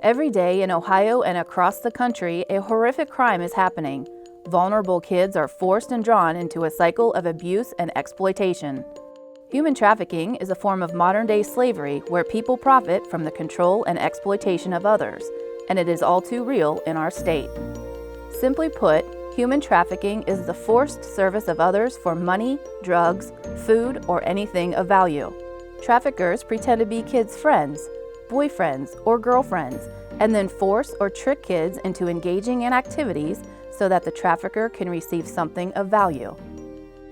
Every day in Ohio and across the country, a horrific crime is happening. Vulnerable kids are forced and drawn into a cycle of abuse and exploitation. Human trafficking is a form of modern-day slavery where people profit from the control and exploitation of others, and it is all too real in our state. Simply put, human trafficking is the forced service of others for money, drugs, food, or anything of value. Traffickers pretend to be kids' friends, boyfriends, or girlfriends, and then force or trick kids into engaging in activities so that the trafficker can receive something of value.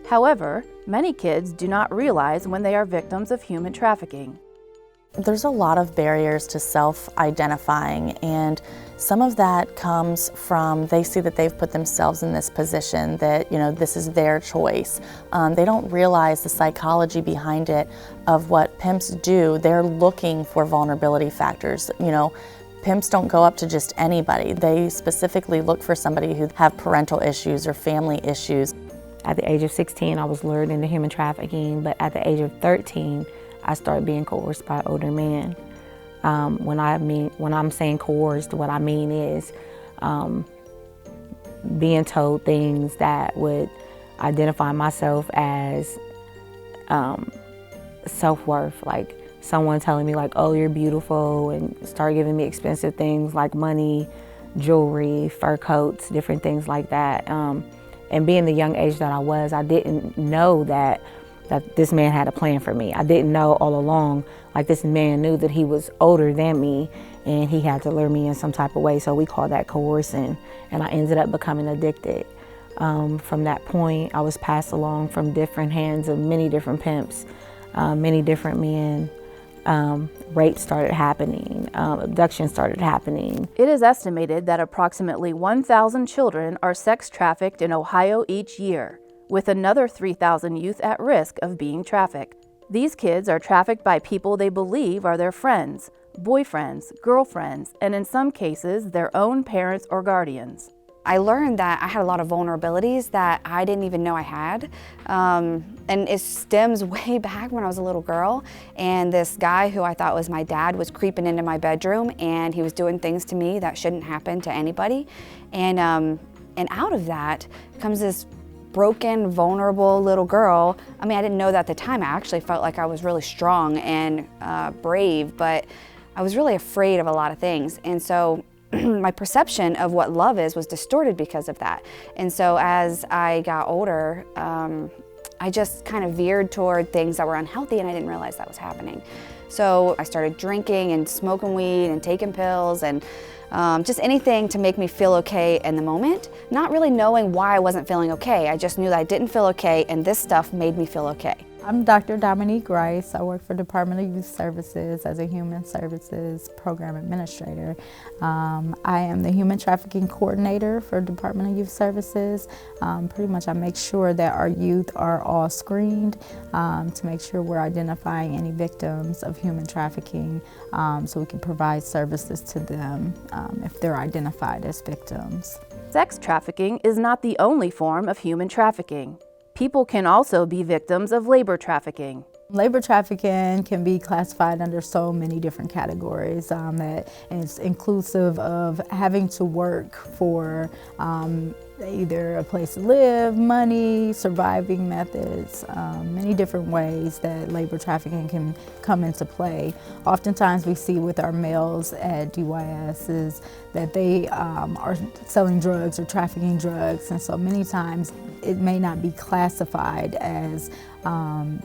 However, many kids do not realize when they are victims of human trafficking. There's a lot of barriers to self-identifying, and some of that comes from they see that they've put themselves in this position that, this is their choice. They don't realize the psychology behind it of what pimps do. They're looking for vulnerability factors. Pimps don't go up to just anybody. They specifically look for somebody who have parental issues or family issues. At the age of 16, I was lured into human trafficking, but at the age of 13, I started being coerced by older men. When I'm saying coerced, what I mean is being told things that would identify myself as self-worth, like someone telling me like, oh, you're beautiful, and start giving me expensive things like money, jewelry, fur coats, different things like that. And being the young age that I was, I didn't know that this man had a plan for me. I didn't know all along, like this man knew that he was older than me and he had to lure me in some type of way, so we call that coercing. And I ended up becoming addicted. From that point, I was passed along from different hands of many different pimps, many different men. Rape started happening, abduction started happening. It is estimated that approximately 1,000 children are sex trafficked in Ohio each year, with another 3,000 youth at risk of being trafficked. These kids are trafficked by people they believe are their friends, boyfriends, girlfriends, and in some cases, their own parents or guardians. I learned that I had a lot of vulnerabilities that I didn't even know I had. And it stems way back when I was a little girl, and this guy who I thought was my dad was creeping into my bedroom, and he was doing things to me that shouldn't happen to anybody. And out of that comes this broken, vulnerable little girl. I mean, I didn't know that at the time. I actually felt like I was really strong and brave, but I was really afraid of a lot of things. And so my perception of what love is was distorted because of that. And so as I got older, I just kind of veered toward things that were unhealthy, and I didn't realize that was happening. So I started drinking and smoking weed and taking pills and just anything to make me feel okay in the moment, not really knowing why I wasn't feeling okay. I just knew that I didn't feel okay, and this stuff made me feel okay. I'm Dr. Dominique Rice. I work for Department of Youth Services as a Human Services Program Administrator. I am the Human Trafficking Coordinator for Department of Youth Services. Pretty much I make sure that our youth are all screened to make sure we're identifying any victims of human trafficking so we can provide services to them if they're identified as victims. Sex trafficking is not the only form of human trafficking. People can also be victims of labor trafficking. Labor trafficking can be classified under so many different categories. That is inclusive of having to work for either a place to live, money, surviving methods, many different ways that labor trafficking can come into play. Oftentimes we see with our males at DYS is that they are selling drugs or trafficking drugs, and so many times it may not be classified as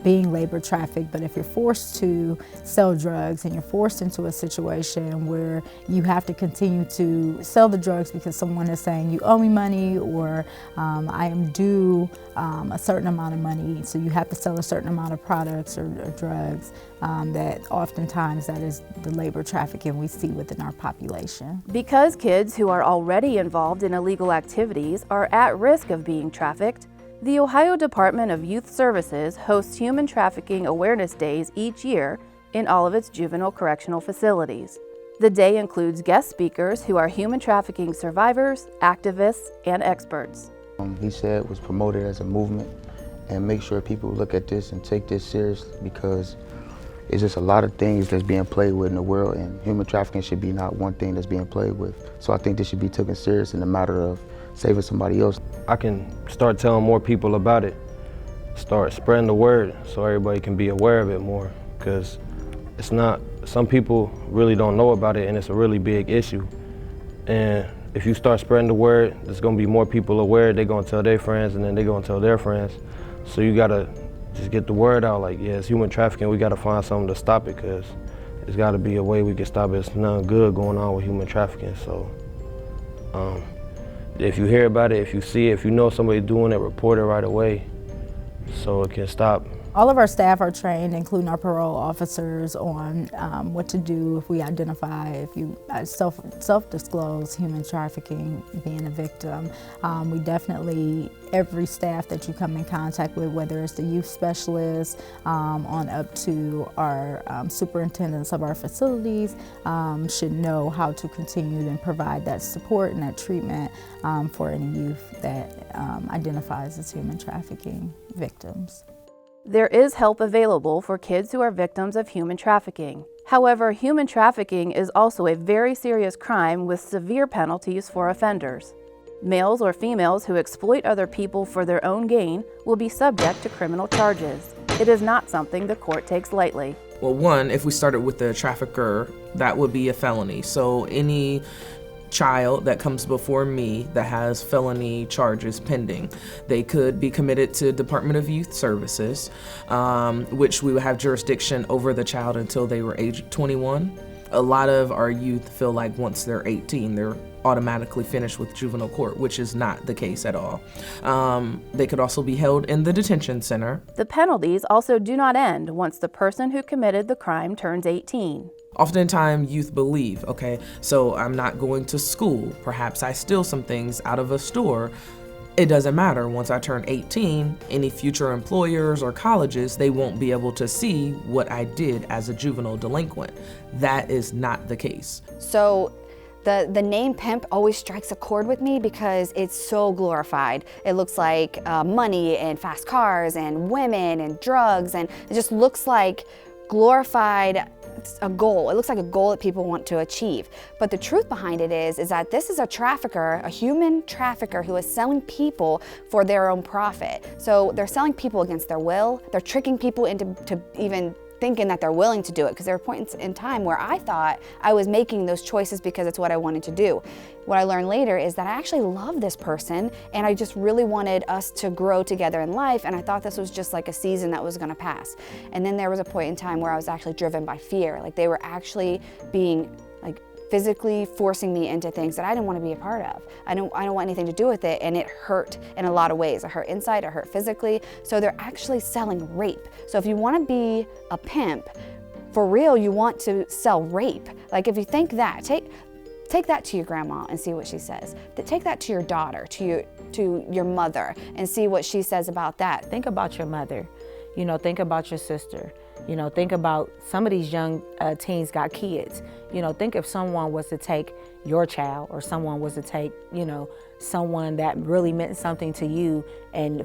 being labor trafficked, but if you're forced to sell drugs and you're forced into a situation where you have to continue to sell the drugs because someone is saying you owe me money or I am due a certain amount of money, so you have to sell a certain amount of products or drugs, that oftentimes that is the labor trafficking we see within our population. Because kids who are already involved in illegal activities are at risk of being trafficked, the Ohio Department of Youth Services hosts Human Trafficking Awareness Days each year in all of its juvenile correctional facilities. The day includes guest speakers who are human trafficking survivors, activists, and experts. He said it was promoted as a movement, and make sure people look at this and take this seriously, because It's just a lot of things that's being played with in the world, and human trafficking should be not one thing that's being played with. So I think this should be taken serious in the matter of saving somebody else. I can start telling more people about it, start spreading the word so everybody can be aware of it more, because it's not, some people really don't know about it, and it's a really big issue. And if you start spreading the word, there's gonna be more people aware. They're gonna tell their friends, and then they're gonna tell their friends. So you gotta just get the word out, like, yeah, it's human trafficking. We gotta find something to stop it, because there's gotta be a way we can stop it. It's nothing good going on with human trafficking. So if you hear about it, if you see it, if you know somebody doing it, report it right away so it can stop. All of our staff are trained, including our parole officers, on what to do if we identify, if you self-disclose human trafficking, being a victim. We definitely, every staff that you come in contact with, whether it's the youth specialist, on up to our superintendents of our facilities, should know how to continue and provide that support and that treatment for any youth that identifies as human trafficking victims. There is help available for kids who are victims of human trafficking. However, human trafficking is also a very serious crime with severe penalties for offenders. Males or females who exploit other people for their own gain will be subject to criminal charges. It is not something the court takes lightly. Well, one, if we started with the trafficker, that would be a felony. So any child that comes before me that has felony charges pending, they could be committed to Department of Youth Services, which we would have jurisdiction over the child until they were age 21. A lot of our youth feel like once they're 18, they're automatically finished with juvenile court, which is not the case at all. They could also be held in the detention center. The penalties also do not end once the person who committed the crime turns 18. Oftentimes youth believe, okay, so I'm not going to school. Perhaps I steal some things out of a store. It doesn't matter. Once I turn 18, any future employers or colleges, they won't be able to see what I did as a juvenile delinquent. That is not the case. So the name pimp always strikes a chord with me because it's so glorified. It looks like money and fast cars and women and drugs, and it just looks like glorified a goal. It looks like a goal that people want to achieve. But the truth behind it is that this is a trafficker, a human trafficker who is selling people for their own profit. So they're selling people against their will. They're tricking people into even thinking that they're willing to do it, because there were points in time where I thought I was making those choices because it's what I wanted to do. What I learned later is that I actually love this person, and I just really wanted us to grow together in life, and I thought this was just like a season that was gonna pass. And then there was a point in time where I was actually driven by fear. Like, they were actually being like physically forcing me into things that I didn't want to be a part of. I don't want anything to do with it, and it hurt in a lot of ways. It hurt inside, it hurt physically. So they're actually selling rape. So if you want to be a pimp, for real, you want to sell rape. Like, if you think that, take that to your grandma and see what she says. Take that to your daughter, to your mother, and see what she says about that. Think about your mother. You know, think about your sister. You know, think about some of these young teens got kids. You know, think if someone was to take your child, or someone was to take, you know, someone that really meant something to you and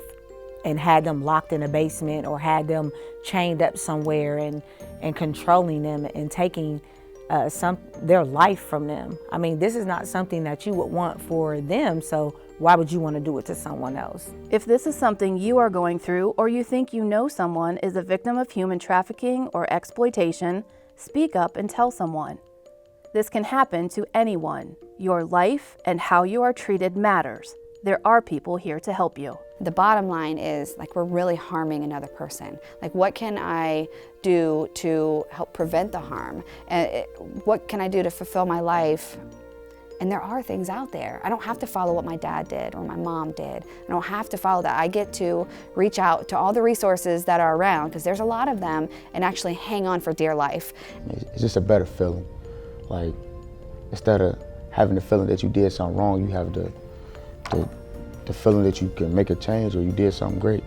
had them locked in a basement, or had them chained up somewhere and controlling them and taking their life from them. I mean, this is not something that you would want for them, so why would you want to do it to someone else? If this is something you are going through, or you think you know someone is a victim of human trafficking or exploitation, speak up and tell someone. This can happen to anyone. Your life and how you are treated matters. There are people here to help you. The bottom line is, like, we're really harming another person. Like, what can I do to help prevent the harm? And what can I do to fulfill my life? And there are things out there. I don't have to follow what my dad did or my mom did. I don't have to follow that. I get to reach out to all the resources that are around, because there's a lot of them, and actually hang on for dear life. It's just a better feeling. Like, instead of having the feeling that you did something wrong, you have the feeling that you can make a change or you did something great.